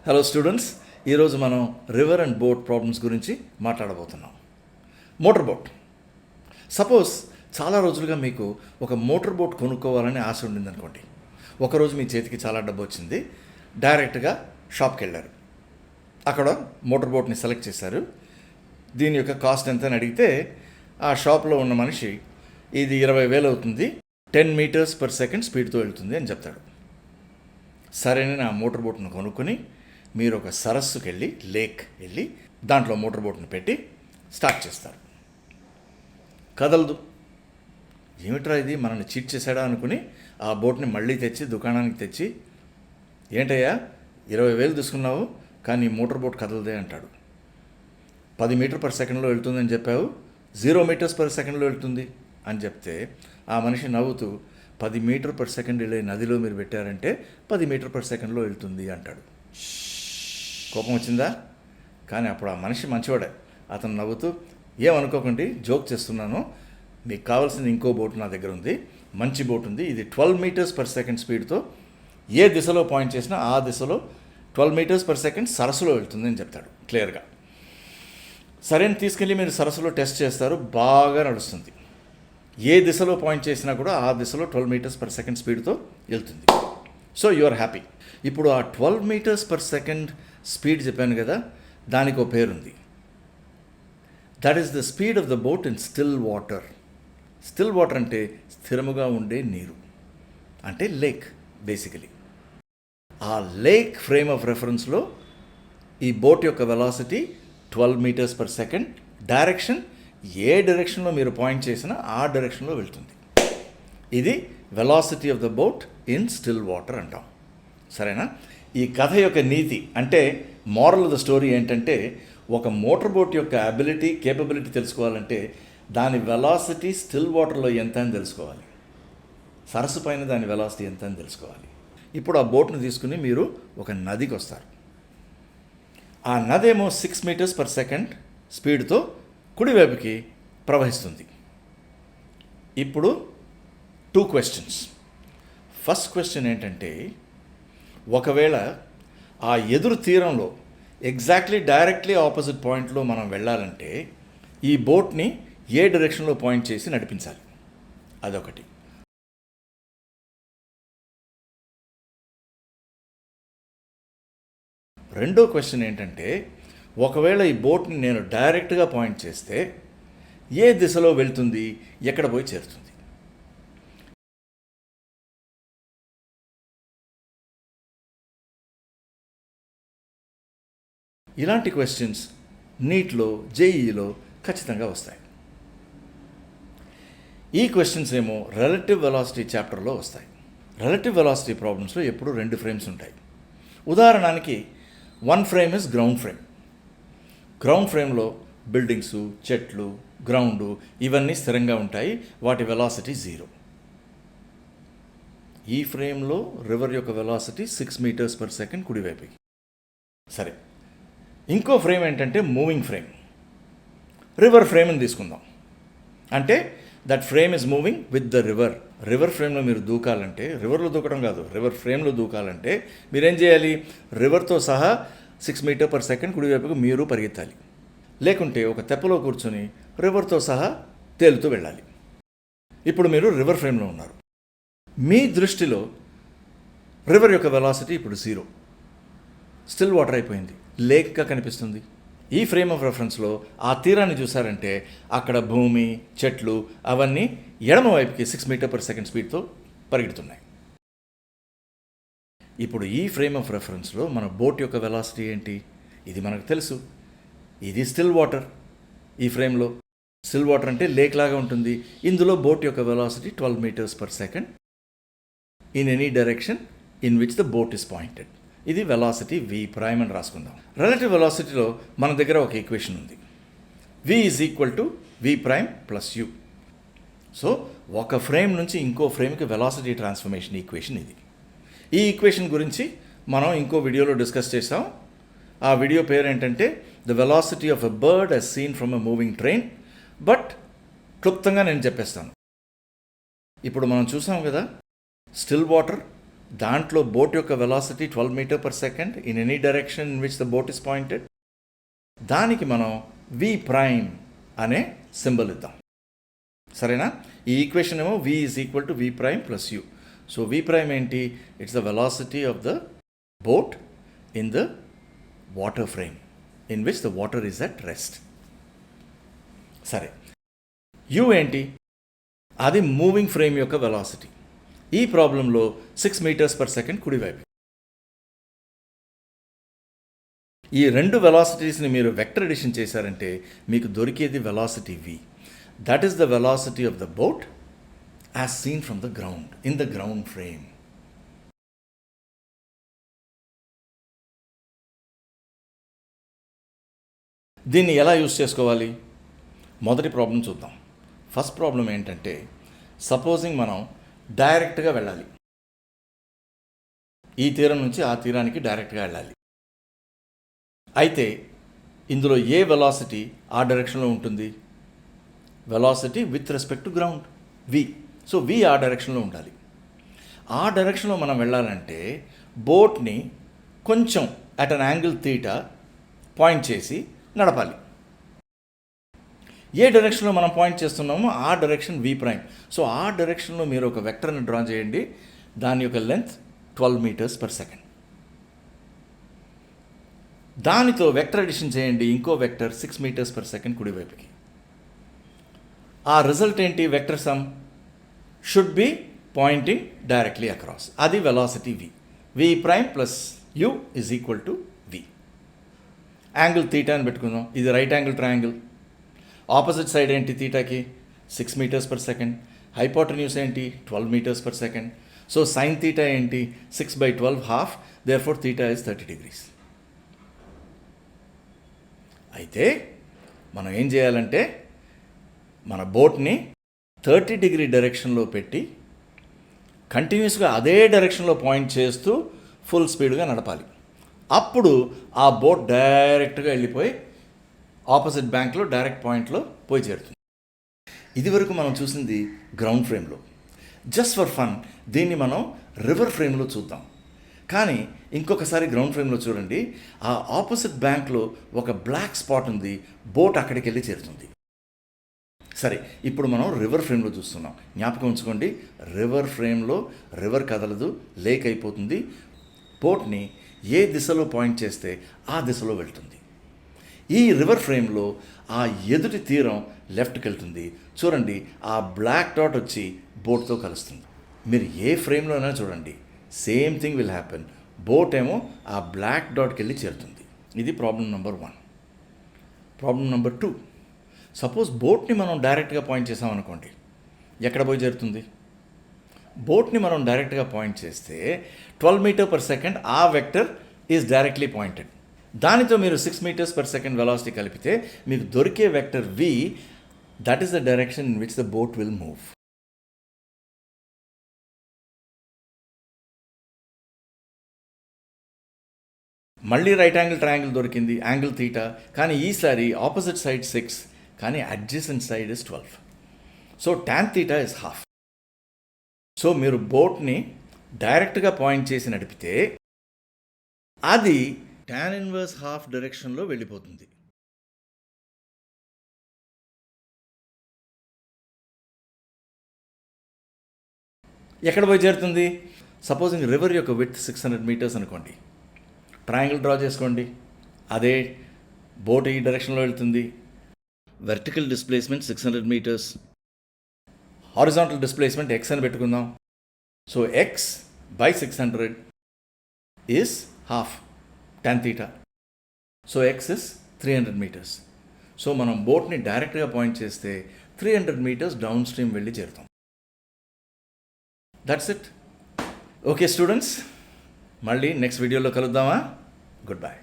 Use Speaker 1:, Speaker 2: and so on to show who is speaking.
Speaker 1: Hello students, ఈరోజు మనం river and boat problems గురించి మాట్లాడబోతున్నాం. Motor boat. సపోజ్ చాలా రోజులుగా మీకు ఒక మోటార్ బోట్ కొనుక్కోవాలని ఆశ ఉండింది అనుకోండి. ఒకరోజు మీ చేతికి చాలా డబ్బు వచ్చింది, డైరెక్ట్గా షాప్కి వెళ్ళారు. అక్కడ మోటార్ బోట్ని సెలెక్ట్ చేశారు. దీని యొక్క కాస్ట్ ఎంత అని అడిగితే ఆ షాప్లో ఉన్న మనిషి ఇది 20,000 అవుతుంది, 10 meters per second స్పీడ్తో వెళ్తుంది అని చెప్తాడు. సరేనని ఆ మోటార్ బోట్ను కొనుక్కొని మీరు ఒక సరస్సుకి వెళ్ళి, లేక్ వెళ్ళి దాంట్లో మోటార్ బోట్ని పెట్టి స్టార్ట్ చేస్తారు. కదలదు. ఏమిట్రా ఇది, మనల్ని చీట్ చేశాడా అనుకుని ఆ బోట్ని మళ్ళీ తెచ్చి దుకాణానికి తెచ్చి, ఏంటయ్యా 20,000 తీసుకున్నావు కానీ మోటార్ బోట్ కదలదే అంటాడు. 10 meters per second వెళ్తుందని చెప్పావు, 0 meters per second వెళ్తుంది అని చెప్తే ఆ మనిషి నవ్వుతూ 10 meters per second వెళ్ళే నదిలో మీరు పెట్టారంటే 10 meters per second వెళ్తుంది అంటాడు. కోపం వచ్చిందా? కానీ అప్పుడు ఆ మనిషి మంచివాడే. అతను నవ్వుతూ, ఏమనుకోకండి, జోక్ చేస్తున్నాను, మీకు కావాల్సింది ఇంకో బోట్ నా దగ్గర ఉంది, మంచి బోట్ ఉంది, ఇది 12 meters per second స్పీడ్తో ఏ దిశలో పాయింట్ చేసినా ఆ దిశలో 12 meters per second సరస్సులో వెళ్తుంది అని చెప్తాడు క్లియర్గా. సరైన తీసుకెళ్ళి మీరు సరస్సులో టెస్ట్ చేస్తారు, బాగా నడుస్తుంది. ఏ దిశలో పాయింట్ చేసినా కూడా ఆ దిశలో 12 meters per second స్పీడ్తో వెళ్తుంది. So you are happy. ఇప్పుడు ఆ 12 meters per second స్పీడ్ చెప్పాను కదా, దానికి ఒక పేరుంది. That is the speed of the boat in still water. Still water అంటే స్థిరముగా ఉండే నీరు, అంటే లేక్ బేసికలీ. ఆ లేక్ ఫ్రేమ్ ఆఫ్ రెఫరెన్స్లో ఈ బోట్ యొక్క velocity 12 meters per second. Direction ఏ డైరెక్షన్లో మీరు పాయింట్ చేసినా ఆ డైరెక్షన్లో వెళ్తుంది. ఇది velocity of the boat in still water అంటాం. సరేనా? ఈ కథ యొక్క నీతి అంటే మోరల్ ఆఫ్ ద స్టోరీ ఏంటంటే, ఒక మోటార్ బోట్ యొక్క కేపబిలిటీ తెలుసుకోవాలంటే దాని వెలాసిటీ స్టిల్ వాటర్లో ఎంత అని తెలుసుకోవాలి, సరస్సు పైన దాని వెలాసిటీ ఎంత అని తెలుసుకోవాలి. ఇప్పుడు ఆ బోట్ను తీసుకుని మీరు ఒక నదికి వస్తారు. ఆ నదేమో 6 meters per second స్పీడ్తో కుడివైపుకి ప్రవహిస్తుంది. ఇప్పుడు 2 questions. ఫస్ట్ క్వశ్చన్ ఏంటంటే, ఒకవేళ ఆ ఎదురు తీరంలో ఎగ్జాక్ట్లీ డైరెక్ట్లీ ఆపోజిట్ పాయింట్లో మనం వెళ్ళాలంటే ఈ బోట్ని ఏ డైరెక్షన్లో పాయింట్ చేసి నడిపించాలి, అదొకటి. రెండో క్వశ్చన్ ఏంటంటే, ఒకవేళ ఈ బోట్ని నేను డైరెక్ట్గా పాయింట్ చేస్తే ఏ దిశలో వెళ్తుంది, ఎక్కడ పోయి చేరుతుంది. ఇలాంటి క్వశ్చన్స్ నీట్లో, జేఈఈలో ఖచ్చితంగా వస్తాయి. ఈ క్వశ్చన్స్ ఏమో రిలేటివ్ వెలాసిటీ చాప్టర్లో వస్తాయి. రిలేటివ్ వెలాసిటీ ప్రాబ్లమ్స్లో ఎప్పుడు 2 ఫ్రేమ్స్ ఉంటాయి. ఉదాహరణకి 1 frame is ground frame. Ground ఫ్రేమ్లో బిల్డింగ్స్, చెట్లు, గ్రౌండ్ ఇవన్నీ స్థిరంగా ఉంటాయి, వాటి వెలాసిటీ 0. ఈ ఫ్రేమ్లో రివర్ యొక్క వెలాసిటీ 6 meters per second కుడివైపుకి. సరే, ఇంకో ఫ్రేమ్ ఏంటంటే మూవింగ్ ఫ్రేమ్. రివర్ ఫ్రేమ్ని తీసుకుందాం. అంటే that frame is moving with the river. River ఫ్రేమ్లో మీరు దూకాలంటే, రివర్లో దూకడం కాదు, రివర్ ఫ్రేమ్లో దూకాలంటే మీరేం చేయాలి, రివర్తో సహా 6 meters per second కుడివైపుకు మీరు పరిగెత్తాలి. లేకుంటే ఒక తెప్పలో కూర్చొని రివర్తో సహా తేలుతూ వెళ్ళాలి. ఇప్పుడు మీరు రివర్ ఫ్రేమ్లో ఉన్నారు. మీ దృష్టిలో రివర్ యొక్క వెలాసిటీ ఇప్పుడు 0, స్టిల్ వాటర్ అయిపోయింది, లేక్గా కనిపిస్తుంది. ఈ ఫ్రేమ్ ఆఫ్ రెఫరెన్స్లో ఆ తీరాన్ని చూసారంటే అక్కడ భూమి, చెట్లు అవన్నీ ఎడమ వైపుకి 6 meters per second స్పీడ్తో పరిగెడుతున్నాయి. ఇప్పుడు ఈ ఫ్రేమ్ ఆఫ్ రెఫరెన్స్లో మన బోట్ యొక్క వెలాసిటీ ఏంటి, ఇది మనకు తెలుసు. ఇది స్టిల్ వాటర్. ఈ ఫ్రేమ్లో స్టిల్ వాటర్ అంటే లేక్ లాగా ఉంటుంది. ఇందులో బోట్ యొక్క velocity 12 meters per second in any direction in which the boat is pointed. ఇది వెలాసిటీ V' అని రాసుకుందాం. రిలేటివ్ వెలాసిటీలో మన దగ్గర ఒక ఈక్వేషన్ ఉంది, V is equal to V' plus U. So ఒక ఫ్రేమ్ నుంచి ఇంకో ఫ్రేమ్కి వెలాసిటీ ట్రాన్స్ఫర్మేషన్ ఈక్వేషన్ ఇది. ఈ ఈక్వేషన్ గురించి మనం ఇంకో వీడియోలో డిస్కస్ చేసాం. ఆ వీడియో పేరు ఏంటంటే the velocity of a bird as seen from a moving train. But క్లుప్తంగా నేను చెప్పేస్తాను. ఇప్పుడు మనం చూసాం కదా, స్టిల్ వాటర్ దాంట్లో బోట్ యొక్క velocity 12 meter per second in any direction in which the boat is pointed. దానికి మనం వి ప్రైమ్ అనే సింబల్ ఇద్దాం. సరేనా? ఈ ఈక్వేషన్ ఏమో v is equal to v prime plus u. So v prime ఏంటి? It's the velocity of the boat in the water frame in which the water is at rest. సరే, u ఏంటి? అది moving frame యొక్క velocity. ఈ ప్రాబ్లంలో 6 metres per second కుడివైపు. ఈ రెండు వెలాసిటీస్ని మీరు వెక్టర్ ఎడిషన్ చేశారంటే మీకు దొరికేది velocity v. That is the velocity of the boat as seen from the ground in the ground frame. దీన్ని ఎలా యూజ్ చేసుకోవాలి? మొదటి ప్రాబ్లం చూద్దాం. ఫస్ట్ ప్రాబ్లం ఏంటంటే, సపోజింగ్ మనం డైరెక్ట్గా వెళ్ళాలి. ఈ తీరం నుంచి ఆ తీరానికి డైరెక్ట్గా వెళ్ళాలి. అయితే ఇందులో ఏ వెలాసిటీ ఆ డైరెక్షన్లో ఉంటుంది? Velocity with respect to ground v. So v ఆ డైరెక్షన్లో ఉండాలి. ఆ డైరెక్షన్లో మనం వెళ్ళాలంటే బోట్ని కొంచెం at an angle theta point చేసి నడపాలి. ఏ డైరెక్షన్లో మనం పాయింట్ చేస్తున్నామో ఆ డైరెక్షన్ వి ప్రైమ్. సో ఆ డైరెక్షన్లో మీరు ఒక వెక్టర్ని డ్రా చేయండి. దాని యొక్క లెంత్ 12 మీటర్స్ పర్ సెకండ్. దానితో వెక్టర్ ఎడిషన్ చేయండి. ఇంకో వెక్టర్ 6 మీటర్స్ పర్ సెకండ్ కుడివైపుకి. ఆ రిజల్ట్ ఏంటి? Vector sum should be pointing directly across. అది velocity v. V prime plus u is equal to v. Angle theta అని పెట్టుకుందాం. ఇది right angle triangle. Opposite side ఏంటి తీటాకి? 6 మీటర్స్ పర్ సెకండ్. హైపోటెన్యూస్ ఏంటి? 12 metres per second. So sine theta ఏంటి? 6/12 half. Therefore theta is 30 degrees. అయితే మనం ఏం చేయాలంటే మన బోట్ని 30 డిగ్రీ డైరెక్షన్లో పెట్టి కంటిన్యూస్గా అదే డైరెక్షన్లో పాయింట్ చేస్తూ ఫుల్ స్పీడ్గా నడపాలి. అప్పుడు ఆ బోట్ డైరెక్ట్గా వెళ్ళిపోయి ఆపోజిట్ బ్యాంక్లో డైరెక్ట్ పాయింట్లో పోయి చేరుతుంది. ఇదివరకు మనం చూసింది గ్రౌండ్ ఫ్రేమ్లో. జస్ట్ ఫర్ ఫన్ దీన్ని మనం రివర్ ఫ్రేమ్లో చూద్దాం. కానీ ఇంకొకసారి గ్రౌండ్ ఫ్రేమ్లో చూడండి. ఆ ఆపోజిట్ బ్యాంక్లో ఒక బ్లాక్ స్పాట్ ఉంది. బోట్ అక్కడికి వెళ్ళి చేరుతుంది. సరే, ఇప్పుడు మనం రివర్ ఫ్రేమ్లో చూస్తున్నాం. జ్ఞాపకం ఉంచుకోండి, రివర్ ఫ్రేమ్లో రివర్ కదలదు, లేక్ అయిపోతుంది. బోట్ని ఏ దిశలో పాయింట్ చేస్తే ఆ దిశలో వెళ్తుంది. ఈ రివర్ ఫ్రేమ్లో ఆ ఎదుటి తీరం లెఫ్ట్కి వెళ్తుంది. చూడండి, ఆ బ్లాక్ డాట్ వచ్చి బోట్తో కలుస్తుంది. మీరు ఏ ఫ్రేమ్లోనైనా చూడండి, same thing will happen. Boat ఏమో ఆ బ్లాక్ డాట్కి వెళ్ళి చేరుతుంది. ఇది problem number 1. Problem number 2, suppose బోట్ని మనం డైరెక్ట్గా పాయింట్ చేసామనుకోండి, ఎక్కడ పోయి చేరుతుంది? బోట్ని మనం డైరెక్ట్గా పాయింట్ చేస్తే 12 మీటర్ పర్ సెకండ్ ఆ వెక్టర్ ఈజ్ డైరెక్ట్లీ పాయింటెడ్. దానితో మీరు 6 మీటర్స్ పర్ సెకండ్ వెలాసిటీ కలిపితే మీకు దొరికే vector v. That is the direction in which the boat will move. మళ్ళీ రైట్ యాంగిల్ ట్రయాంగిల్ దొరికింది, యాంగిల్ తీటా. కానీ ఈసారి ఆపోజిట్ సైడ్ 6, కానీ adjacent side is 12. So tan theta is half. So మీరు బోట్ని డైరెక్ట్గా పాయింట్ చేసి నడిపితే అది tan ఇన్వర్స్ హాఫ్ డైరెక్షన్లో వెళ్ళిపోతుంది. ఎక్కడ పోయి చేరుతుంది? సపోజింగ్ రివర్ యొక్క విడ్త్ 600 మీటర్స్ అనుకోండి. ట్రయాంగిల్ డ్రా చేసుకోండి. అదే బోట్ ఈ డైరెక్షన్లో వెళ్తుంది. Vertical displacement 600 meters, horizontal displacement x అని పెట్టుకుందాం. So x/600 is half tan theta. So x is 300 meters. So మనం బోట్ని డైరెక్ట్గా పాయింట్ చేస్తే 300 మీటర్స్ డౌన్ స్ట్రీమ్ వెళ్ళి చేరుతాం. That's it. ఓకే స్టూడెంట్స్, మళ్ళీ నెక్స్ట్ వీడియోలో కలుద్దామా? Good bye.